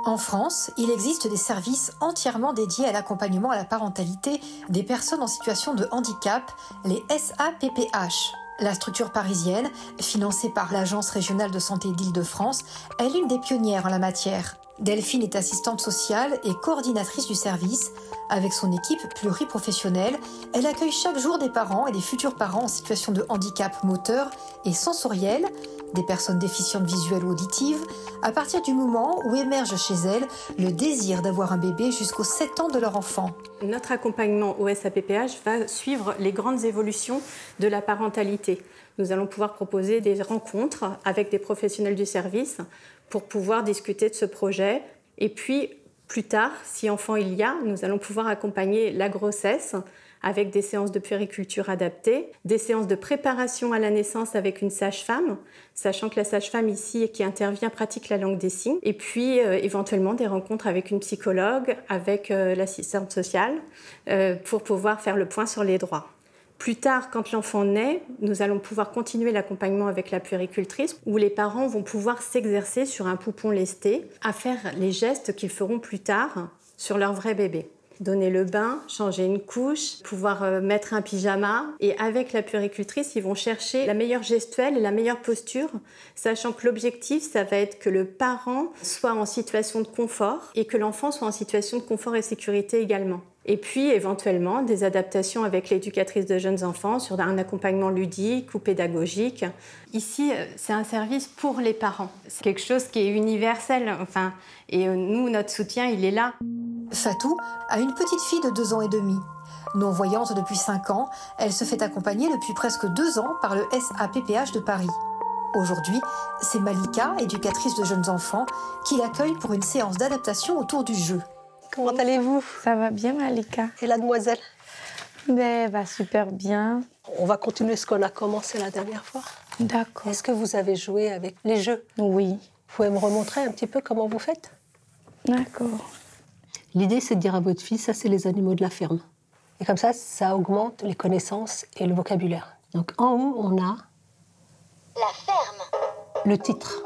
En France, il existe des services entièrement dédiés à l'accompagnement à la parentalité des personnes en situation de handicap, les SAPPH. La structure parisienne, financée par l'Agence régionale de santé d'Île-de-France, est l'une des pionnières en la matière. Delphine est assistante sociale et coordinatrice du service. Avec son équipe pluriprofessionnelle, elle accueille chaque jour des parents et des futurs parents en situation de handicap moteur et sensoriel, des personnes déficientes visuelles ou auditives, à partir du moment où émerge chez elles le désir d'avoir un bébé jusqu'aux 7 ans de leur enfant. Notre accompagnement au SAPPH va suivre les grandes évolutions de la parentalité. Nous allons pouvoir proposer des rencontres avec des professionnels du service pour pouvoir discuter de ce projet. Et puis, plus tard, si enfant il y a, nous allons pouvoir accompagner la grossesse avec des séances de puériculture adaptées, des séances de préparation à la naissance avec une sage-femme, sachant que la sage-femme ici qui intervient pratique la langue des signes, et puis éventuellement des rencontres avec une psychologue, avec l'assistante sociale, pour pouvoir faire le point sur les droits. Plus tard, quand l'enfant naît, nous allons pouvoir continuer l'accompagnement avec la puéricultrice, où les parents vont pouvoir s'exercer sur un poupon lesté, à faire les gestes qu'ils feront plus tard sur leur vrai bébé. Donner le bain, changer une couche, pouvoir mettre un pyjama. Et avec la puéricultrice, ils vont chercher la meilleure gestuelle et la meilleure posture, sachant que l'objectif, ça va être que le parent soit en situation de confort et que l'enfant soit en situation de confort et sécurité également. Et puis, éventuellement, des adaptations avec l'éducatrice de jeunes enfants sur un accompagnement ludique ou pédagogique. Ici, c'est un service pour les parents. C'est quelque chose qui est universel. Et nous, notre soutien, il est là. Fatou a une petite fille de 2 ans et demi. Non-voyante depuis 5 ans, elle se fait accompagner depuis presque 2 ans par le SAPPH de Paris. Aujourd'hui, c'est Malika, éducatrice de jeunes enfants, qui l'accueille pour une séance d'adaptation autour du jeu. Comment allez-vous? Ça va bien, Malika. Et la demoiselle? Elle va super bien. On va continuer ce qu'on a commencé la dernière fois. D'accord. Est-ce que vous avez joué avec les jeux? Oui. Vous pouvez me remontrer un petit peu comment vous faites? D'accord. L'idée, c'est de dire à votre fille, ça, c'est les animaux de la ferme. Et comme ça augmente les connaissances et le vocabulaire. Donc, en haut, on a... La ferme. Le titre.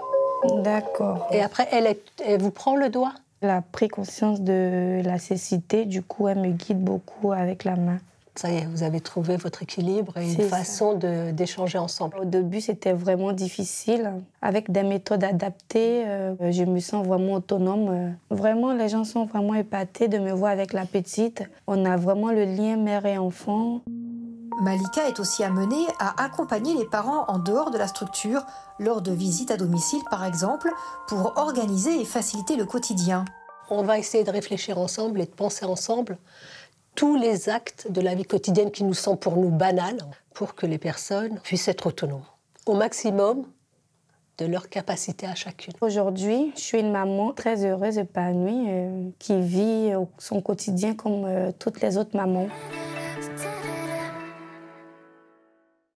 D'accord. Et après, elle vous prend le doigt? Elle a pris conscience de la cécité, du coup, elle me guide beaucoup avec la main. Ça y est, vous avez trouvé votre équilibre et une façon d'échanger ensemble. Au début, c'était vraiment difficile. Avec des méthodes adaptées, je me sens vraiment autonome. Vraiment, les gens sont vraiment épatés de me voir avec la petite. On a vraiment le lien mère et enfant. Malika est aussi amenée à accompagner les parents en dehors de la structure, lors de visites à domicile par exemple, pour organiser et faciliter le quotidien. On va essayer de réfléchir ensemble et de penser ensemble tous les actes de la vie quotidienne qui nous sont pour nous banals, pour que les personnes puissent être autonomes, au maximum de leur capacité à chacune. Aujourd'hui, je suis une maman très heureuse, épanouie, qui vit son quotidien comme toutes les autres mamans.